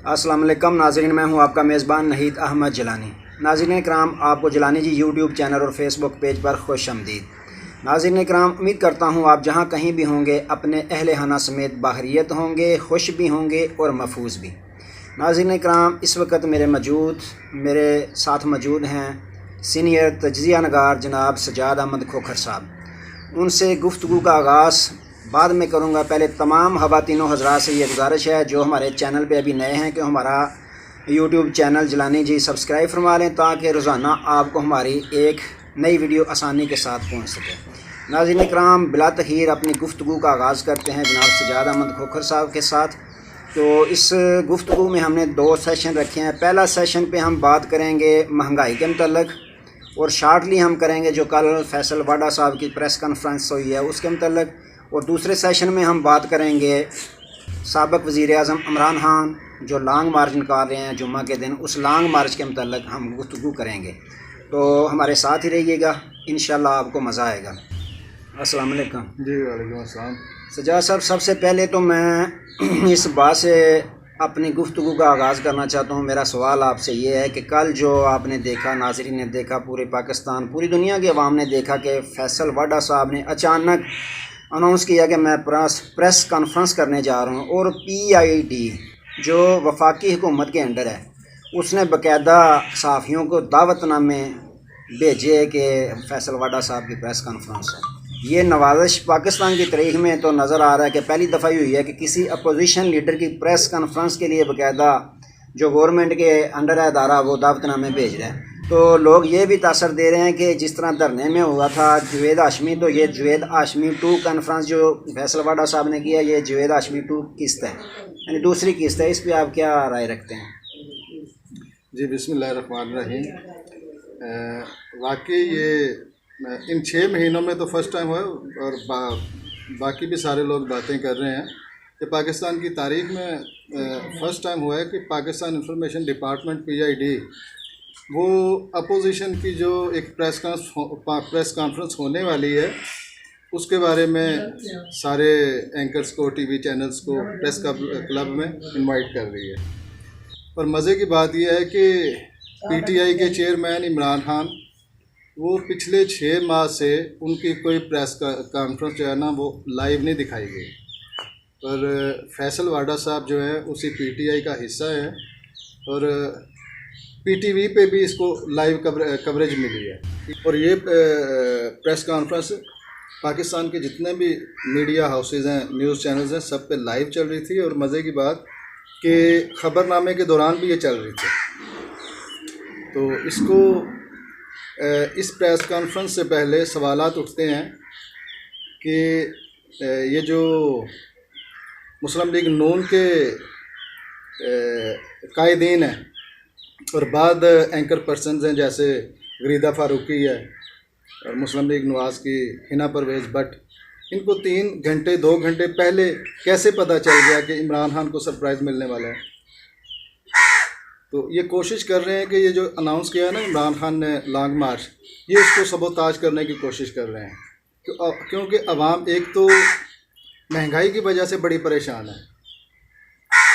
अस्सलाम वालेकुम नाज़रीन, मैं हूं आपका मेज़बान नहीद अहमद जिलानी। नाज़रीन कराम, आपको जिलानी जी यूट्यूब चैनल और फेसबुक पेज पर खुश आमदीद। नाज़रीन कराम, उम्मीद करता हूं आप जहां कहीं भी होंगे अपने अहले खाना समेत बाहरियत होंगे, खुश भी होंगे और महफूज भी। नाज़रीन कराम, इस वक्त मेरे साथ मौजूद हैं सीनियर तज्ज़िया नगार जनाब सजाद अहमद खोखर साहब। उनसे गुफ्तगू का आगाज़ बाद में करूँगा। पहले तमाम ख़वातीनों हज़रात से ये गुजारिश है जो हमारे चैनल पे अभी नए हैं कि हमारा यूट्यूब चैनल जिलानी जी सब्सक्राइब फरमा लें ताकि रोज़ाना आपको हमारी एक नई वीडियो आसानी के साथ पहुँच सके। नाज़रीन इकराम, बिला तख़ीर अपनी गुफ्तगू का आगाज़ करते हैं जनाब सजाद अहमद खोखर साहब के साथ। तो इस गुफ्तगू में हमने 2 सेशन रखे हैं। पहला सेशन पे हम बात करेंगे महंगाई के मतलब, और शार्टली हम करेंगे जो कल फैसल वाडा साहब की प्रेस कॉन्फ्रेंस हुई है उसके मतलब, और दूसरे सेशन में हम बात करेंगे साबिक़ वज़ीर-ए-आज़म इमरान खान जो लॉन्ग मार्च निकाल रहे हैं जुम्मा के दिन, उस लॉन्ग मार्च के मतलब हम गुफ्तगू करेंगे। तो हमारे साथ ही रहिएगा, इंशाल्लाह आपको मज़ा आएगा। अस्सलाम वालेकुम। जी वालेकुम अस्सलाम। सजाद साहब, सबसे पहले तो मैं इस बात से अपनी गुफ्तगू का आगाज़ करना चाहता हूँ। मेरा सवाल आपसे ये है कि कल जो आपने देखा, नाज़रीन ने देखा, पूरे पाकिस्तान, पूरी दुनिया की अवाम ने देखा कि फैसल वाडा साहब ने अचानक अनाउंस किया कि मैं प्रेस कॉन्फ्रेंस करने जा रहा हूँ, और PID जो वफाकी हुकूमत के अंडर है उसने बाकायदा सहाफ़ियों को दावतनामे भेजे कि फैसल वाडा साहब की प्रेस कॉन्फ्रेंस है। ये नवाजिश पाकिस्तान की तारीख में तो नज़र आ रहा है कि पहली दफ़ा ही हुई है कि किसी अपोजिशन लीडर की प्रेस कॉन्फ्रेंस के लिए बाकायदा जो गवर्नमेंट के अंडर है अदारा वो दावतनामे भेज रहे हैं। तो लोग ये भी तासर दे रहे हैं कि जिस तरह धरने में हुआ था जवेद हाशमी, तो ये जवेद हाशमी 2 कॉन्फ्रेंस जो फैसल वाडा साहब ने किया, ये जवेद हाशमी 2 किस्त है, यानी दूसरी किस्त है। इस पर आप क्या राय रखते हैं? जी बिस्मिल्लाहिर्रहमानिर्रहीम। वाकई ये इन 6 महीनों में तो फर्स्ट टाइम हुआ, और बाकी भी सारे लोग बातें कर रहे हैं कि पाकिस्तान की तारीख में फ़र्स्ट टाइम हुआ है कि पाकिस्तान इंफॉर्मेशन डिपार्टमेंट PID वो अपोजिशन की जो एक प्रेस कॉन्फ्रेंस होने वाली है उसके बारे में सारे एंकर्स को, TV चैनल्स को प्रेस क्लब में इनवाइट कर रही है। और मज़े की बात यह है कि PTI के चेयरमैन इमरान खान वो पिछले 6 माह से उनकी कोई प्रेस कॉन्फ्रेंस जो है ना वो लाइव नहीं दिखाई गई, और फैसल वाडा साहब जो है उसी PTI का हिस्सा है, और PTV पे भी इसको लाइव कवरेज मिली है। और ये प्रेस कॉन्फ्रेंस पाकिस्तान के जितने भी मीडिया हाउसेज़ हैं, न्यूज़ चैनल्स हैं, सब पे लाइव चल रही थी। और मज़े की बात कि ख़बरनामे के दौरान भी ये चल रही थी। तो इसको इस प्रेस कॉन्फ्रेंस से पहले सवालात उठते हैं कि ये जो मुस्लिम लीग नून के कायदीन हैं और बाद एंकर पर्सनस हैं जैसे गरीदा फारूकी है और मुस्लिम लीग नवाज़ की हिना परवेज़ भट्ट, इनको 3 घंटे 2 घंटे पहले कैसे पता चल गया कि इमरान खान को सरप्राइज़ मिलने वाला है? तो ये कोशिश कर रहे हैं कि ये जो अनाउंस किया है ना इमरान खान ने लॉन्ग मार्च, ये इसको सबोताज करने की कोशिश कर रहे हैं, क्योंकि अवाम एक तो महंगाई की वजह से बड़ी परेशान है,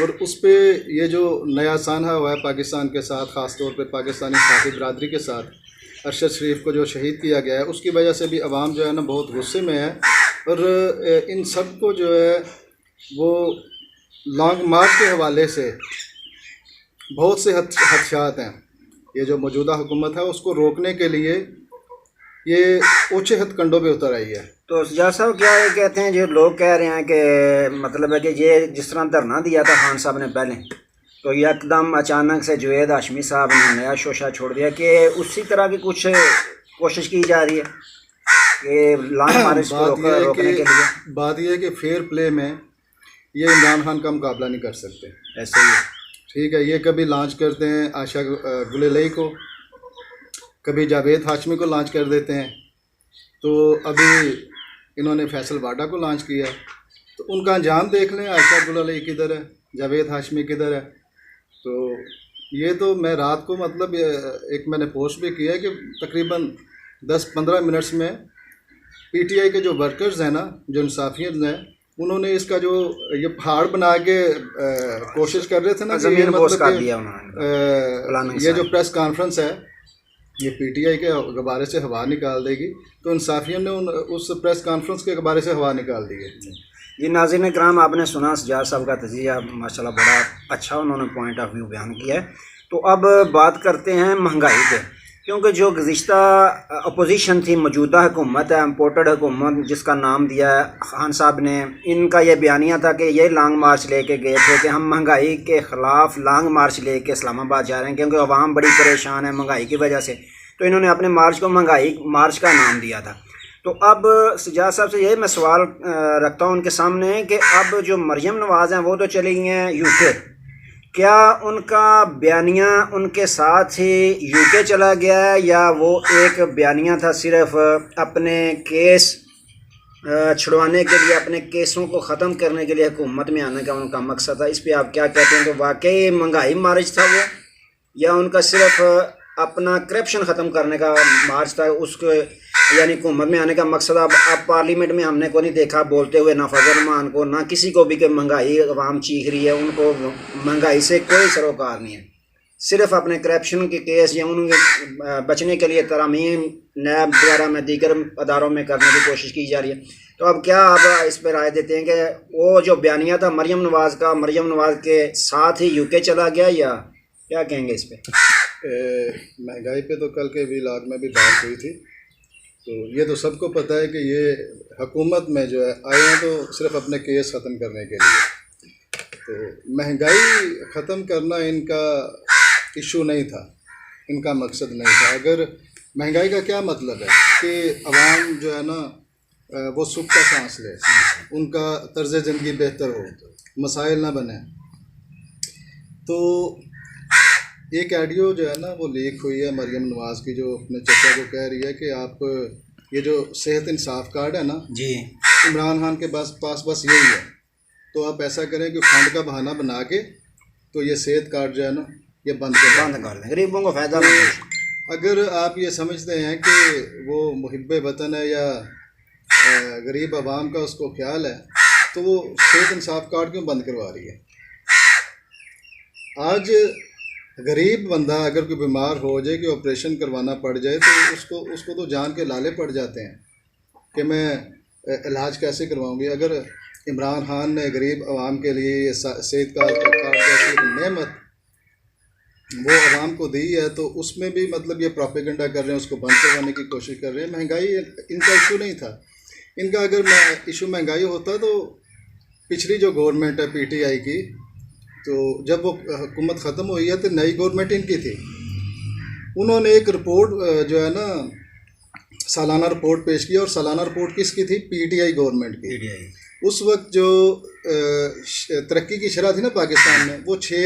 और उस पर ये जो नया सानहा हुआ है पाकिस्तान के साथ, ख़ास तौर पे पाकिस्तानी साथी बरदरी के साथ, अरशद शरीफ को जो शहीद किया गया है, उसकी वजह से भी अवाम जो है ना बहुत गुस्से में है। और इन सब को जो है वो लॉन्ग मार्च के हवाले से बहुत से खदशात हैं। ये जो मौजूदा हुकूमत है उसको रोकने के लिए ये ऊँचे हथकंडों पे उतर आई है। तो सजाद साहब, क्या ये कहते हैं जो लोग कह रहे हैं कि मतलब है कि ये जिस तरह धरना दिया था खान साहब ने पहले, तो एकदम अचानक से जवेद हाशमी साहब ने नया शोशा छोड़ दिया कि उसी तरह की कुछ कोशिश की जा रही है कि लॉन्ग मार्च को रोकने के लिए। बात यह है कि फेयर प्ले में ये इमरान खान का मुकाबला नहीं कर सकते। ऐसे ही ठीक है, ये कभी लॉन्च करते हैं आशा गुलेलई को, कभी जावेद हाशमी को लॉन्च कर देते हैं, तो अभी इन्होंने फैसल वाडा को लॉन्च किया। तो उनका अंजाम देख लें, आशा गुलेलई किधर है, जावेद हाशमी किधर है। तो ये तो मैं रात को मतलब एक मैंने पोस्ट भी किया है कि तकरीबन 10-15 मिनट्स में PTI के जो वर्कर्स हैं ना, जो इंसाफियत हैं, उन्होंने इसका जो ये पहाड़ बना के कोशिश कर रहे थे ना, ज़मीन बोस मतलब कर दिया उन्होंने। ये जो प्रेस कॉन्फ्रेंस है ये पीटीआई के गबारे से हवा निकाल देगी, तो इंसाफियों ने उस प्रेस कॉन्फ्रेंस के गबारे से हवा निकाल दी है। ये नाज़रीन कराम, आपने सुना सज्जाद साहब का तजिया, माशाल्लाह बड़ा अच्छा उन्होंने पॉइंट ऑफ व्यू बयान किया है। तो अब बात करते हैं महंगाई पे, क्योंकि जो गुज़िश्ता अपोजिशन थी, मौजूदा हुकूमत है, इम्पोर्टेड हुकूमत जिसका नाम दिया है खान साहब ने, इनका ये बयानिया था कि ये लॉन्ग मार्च लेके गए थे कि हम महंगाई के ख़िलाफ़ लॉन्ग मार्च लेके इस्लामाबाद जा रहे हैं, क्योंकि अवाम बड़ी परेशान है महंगाई की वजह से। तो इन्होंने अपने मार्च को महंगाई मार्च का नाम दिया था। तो अब सज्जाद साहब से यही मैं सवाल रखता हूँ उनके सामने कि अब जो मरियम नवाज़ हैं वो तो चली गई हैं यूके, क्या उनका बयानिया उनके साथ ही यूके चला गया है, या वो एक बयानिया था सिर्फ अपने केस छुड़वाने के लिए, अपने केसों को ख़त्म करने के लिए हुकूमत में आने का उनका मकसद था? इस पर आप क्या कहते हैं कि वाकई महंगाई मार्च था वो, या उनका सिर्फ अपना करप्शन ख़त्म करने का मार्च था, उसको यानी हुकूमत में आने का मकसद? अब पार्लियामेंट में हमने को नहीं देखा बोलते हुए ना फजल रहमान को ना किसी को भी कि महंगाई अवाम चीख रही है, उनको महंगाई से कोई सरोकार नहीं है, सिर्फ अपने करप्शन के केस या उनके बचने के लिए तरामीम नैब वगैरह में दीगर अदारों में करने की कोशिश की जा रही है। तो अब क्या आप इस पर राय देते हैं कि वो जो बयानिया था मरियम नवाज़ का, मरियम नवाज़ के साथ ही यूके चला गया, या क्या कहेंगे इस पर? महंगाई पे तो कल के व्लॉग में भी बात हुई थी। तो ये तो सबको पता है कि ये हुकूमत में जो है आए हैं तो सिर्फ अपने केस ख़त्म करने के लिए। तो महंगाई ख़त्म करना इनका इशू नहीं था, इनका मकसद नहीं था। अगर महंगाई का क्या मतलब है कि अवाम जो है ना वो सुख का सांस ले, उनका तर्ज ज़िंदगी बेहतर हो, मसाइल ना बने। तो एक ऑडियो जो है ना वो लीक हुई है मरियम नवाज़ की, जो अपने चचा को कह रही है कि आप ये जो सेहत इंसाफ कार्ड है ना जी, इमरान खान के पास बस यही है, तो आप ऐसा करें कि फंड का बहाना बना के तो ये सेहत कार्ड जो है ना ये बंद कर दें, गरीबों को फ़ायदा तो नहीं। अगर आप ये समझते हैं कि वो मुहिब्बे वतन है या गरीब आवाम का उसको ख्याल है, तो वो सेहत इंसाफ कार्ड क्यों बंद करवा रही है? आज गरीब बंदा अगर कोई बीमार हो जाए कि ऑपरेशन करवाना पड़ जाए तो उसको तो जान के लाले पड़ जाते हैं कि मैं इलाज कैसे करवाऊंगी। अगर इमरान खान ने गरीब आवाम के लिए ये सेहत कार्ड जैसी नेमत वो आवाम को दी है, तो उसमें भी मतलब ये प्रोपेगेंडा कर रहे हैं, उसको बंद करवाने की कोशिश कर रहे हैं। महंगाई इनका इशू नहीं था। इनका अगर इशू महंगाई होता तो पिछली जो गवर्नमेंट है पीटीआई की, तो जब वो हुकूमत ख़त्म हुई है तो नई गवर्नमेंट इनकी थी, उन्होंने एक रिपोर्ट जो है ना सालाना रिपोर्ट पेश किया, और सालाना रिपोर्ट किसकी थी? पीटीआई गवर्नमेंट की। उस वक्त जो तरक्की की शरह थी ना पाकिस्तान में, वो 6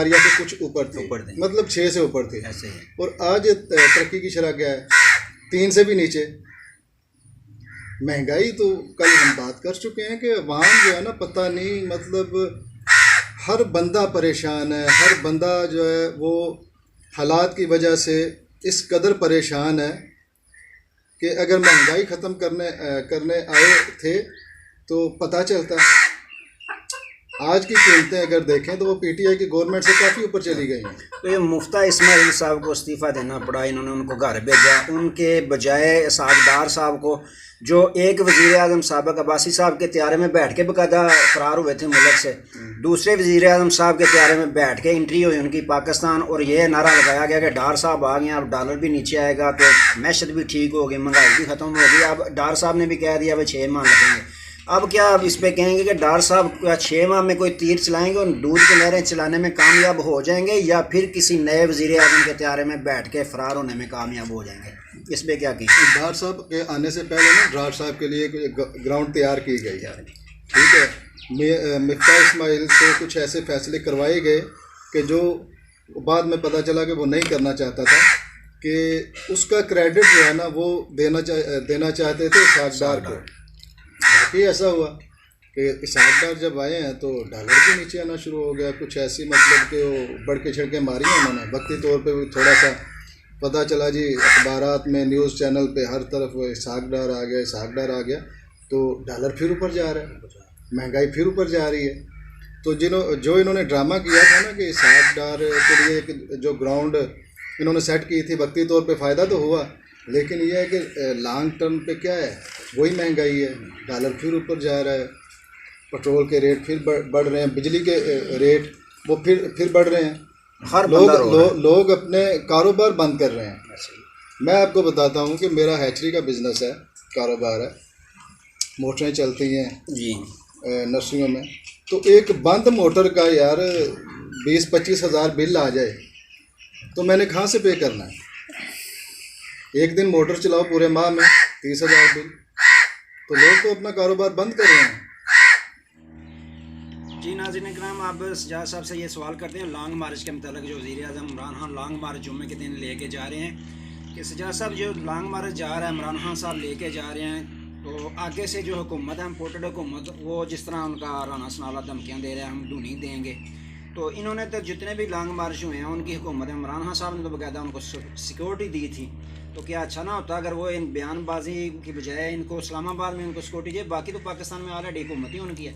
के कुछ ऊपर थी, मतलब 6 से ऊपर थी। और आज तरक्की की शरह क्या है? 3 से भी नीचे। महंगाई तो कल हम बात कर चुके हैं कि अवाम जो है ना पता नहीं, मतलब हर बंदा परेशान है, हर बंदा जो है वो हालात की वजह से इस कदर परेशान है कि अगर महंगाई ख़त्म करने आए थे तो पता चलता। आज की कीमतें अगर देखें तो वो पीटीआई की गवर्नमेंट से काफ़ी ऊपर चली गई हैं। तो ये मुफ्ता इस्माइल साहब को इस्तीफ़ा देना पड़ा, इन्होंने उनको घर भेजा, उनके बजाय सागदार साहब को, जो एक वज़ीर आज़म साबिक़ अब्बासी साहब के त्यारे में बैठ के बाकायदा फ़रार हुए थे मुल्क से, दूसरे वज़ीर आज़म साहब के त्यारे में बैठ के एंट्री हुई उनकी पाकिस्तान, और ये नारा लगाया गया कि डार साहब आ गए, अब डॉलर भी नीचे आएगा तो मैशत भी ठीक होगी, महंगाई भी ख़त्म होगी। अब डार साहब ने भी कह दिया भाई 6 माह लगेंगे। अब क्या आप इस पे कहेंगे कि डार साहब क्या 6 माह में कोई तीर चलाएंगे और दूध की नहरें चलाने में कामयाब हो जाएंगे, या फिर किसी नए वज़ीर आज़म के त्यारे में बैठ के फ़रार होने में कामयाब हो जाएंगे? इस पर क्या कहेंगे? डार साहब के आने से पहले ना डार साहब के लिए ग्राउंड तैयार की गई, ठीक है। मुफ्ता इस्माइल से कुछ ऐसे फैसले करवाए गए कि जो बाद में पता चला कि वो नहीं करना चाहता था, कि उसका क्रेडिट जो है ना वो देना चाहते थे इसहाक को। बाकी ऐसा हुआ कि इसहाक जब आए हैं तो डॉलर भी नीचे आना शुरू हो गया। कुछ ऐसी मतलब कि वो बढ़ छिड़के मारी हैं उन्होंने। वक्ती तौर पे थोड़ा सा पता चला जी, अखबारात में न्यूज़ चैनल पे हर तरफ वो इसहाक डार आ गया, इसहाक डार आ गया। तो डॉलर फिर ऊपर जा रहा है, महंगाई फिर ऊपर जा रही है। तो जो इन्होंने ड्रामा किया था ना कि $60 के लिए एक जो ग्राउंड इन्होंने सेट की थी, वक्ती तौर पे फ़ायदा तो हुआ, लेकिन यह है कि लॉन्ग टर्म पे क्या है, वही महंगाई है, डॉलर फिर ऊपर जा रहा है, पेट्रोल के रेट फिर बढ़ रहे हैं, बिजली के रेट वो फिर बढ़ रहे हैं, हर लोग अपने कारोबार बंद कर रहे हैं। मैं आपको बताता हूँ कि मेरा हैचरी का बिज़नेस है, कारोबार है, मोटरें चलती हैं जी नर्सरियों में। तो एक बंद मोटर का यार 20-25 हज़ार बिल आ जाए तो मैंने कहाँ से पे करना है? एक दिन मोटर चलाओ पूरे माह में 30,000 बिल। तो लोग तो अपना कारोबार बंद कर रहे हैं। जी नाज़रीन इकराम, आप सजाद साहब से ये सवाल करते हैं लॉन्ग मार्च के मतलब जो वज़ीर-ए-आज़म इमरान खान लॉन्ग मार्च जुम्मे के दिन लेके जा रहे हैं कि सजाद साहब जो लॉन्ग मार्च जा रहा है इमरान खान साहब लेके जा रहे हैं, तो आगे से जो हुकूमत है इम्पोर्टेड हुकूमत, वो जिस तरह उनका राना सनाउल्लाह धमकियाँ दे रहे हैं हम ढूंढी देंगे, तो इन्होंने तो जितने भी लॉन्ग मार्च हुए हैं उनकी हुकूमत इमरान खान साहब ने तो बाकायदा उनको सिक्योरिटी दी थी। तो क्या अच्छा ना होता अगर वो इन बयानबाजी की बजाय इनको इस्लामाबाद में उनको सिक्योरिटी दे? बाकी तो पाकिस्तान में ऑलरेडी हुकूमत ही उनकी है,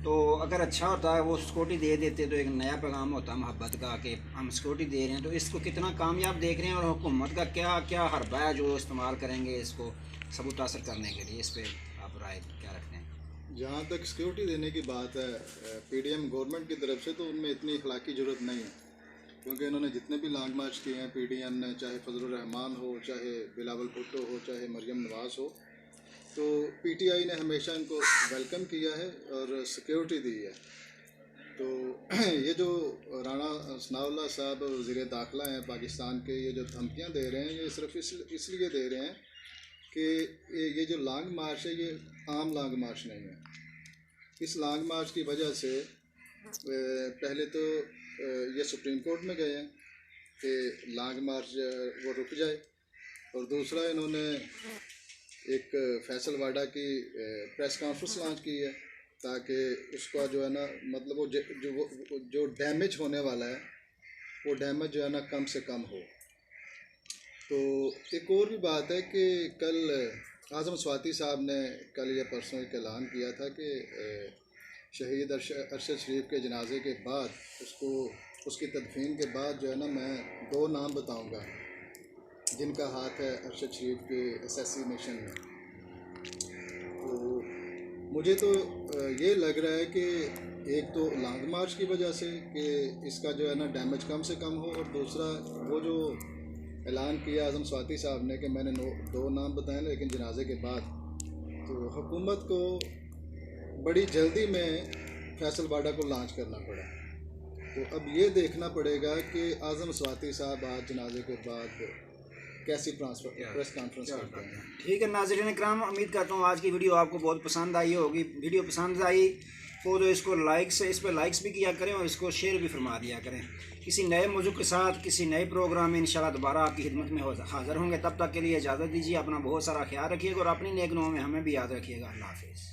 तो अगर अच्छा होता है वो सिक्योरिटी दे देते तो एक नया पैगाम होता मोहब्बत का कि हम सिक्योरिटी दे रहे हैं। तो इसको कितना कामयाब देख रहे हैं और हुकूमत का क्या क्या हरबा है जो इस्तेमाल करेंगे इसको सबूतासर करने के लिए? इस पर आप राय क्या रखते हैं? जहाँ तक सिक्योरिटी देने की बात है पीडीएम गवर्नमेंट की तरफ से, तो उनमें इतनी इखलाकी ज़रूरत नहीं है, क्योंकि इन्होंने जितने भी लॉन्ग मार्च किए हैं पीडीएम ने, चाहे फजलुर रहमान हो, चाहे बिलावल भुट्टो हो, चाहे मरियम नवाज़ हो, तो पीटीआई ने हमेशा इनको वेलकम किया है और सिक्योरिटी दी है। तो ये जो राना सनाउल्लाह साहब वज़ीर दाखिला हैं पाकिस्तान के, ये जो धमकियाँ दे रहे हैं ये सिर्फ इसलिए दे रहे हैं कि ये जो लॉन्ग मार्च है ये आम लॉन्ग मार्च नहीं है। इस लॉन्ग मार्च की वजह से पहले तो ये सुप्रीम कोर्ट में गए हैं कि लॉन्ग मार्च वो रुक जाए, और दूसरा इन्होंने एक फैसल वाडा की प्रेस कॉन्फ्रेंस लॉन्च की है ताकि उसका जो है ना मतलब वो जो डैमेज होने वाला है वो डैमेज जो है ना कम से कम हो। तो एक और भी बात है कि कल आज़म स्वाति साहब ने कल या परसों एक ऐलान किया था कि शहीद अरशद शरीफ के जनाजे के बाद उसकी तदफीन के बाद जो है ना मैं 2 नाम बताऊंगा जिनका हाथ है अरशद शरीफ के असैसिनेशन में। तो मुझे तो ये लग रहा है कि एक तो लॉन्ग मार्च की वजह से कि इसका जो है ना डैमेज कम से कम हो, और दूसरा वो जो ऐलान किया आज़म स्वाति साहब ने कि मैंने 2 नाम बताए लेकिन जनाजे के बाद, तो हुकूमत को बड़ी जल्दी में फैसल वाडा को लॉन्च करना पड़ा। तो अब ये देखना पड़ेगा कि आज़म स्वाति साहब आज जनाजे के बाद कैसी प्रेस कॉन्फ्रेंस करते हैं। ठीक है नाज़रीन इकराम, उम्मीद करता हूँ आज की वीडियो आपको बहुत पसंद आई होगी। वीडियो पसंद आई तो इसको इस पर लाइक्स भी किया करें और इसको शेयर भी फरमा दिया करें। किसी नए मौजू के साथ किसी नए प्रोग्राम में इंशाल्लाह दोबारा आपकी खिदमत में हाज़िर होंगे। तब तक के लिए इजाज़त दीजिए, अपना बहुत सारा ख्याल रखिएगा और अपनी नेक दुआओं में हमें भी याद रखिएगा। अल्लाह हाफ़िज़।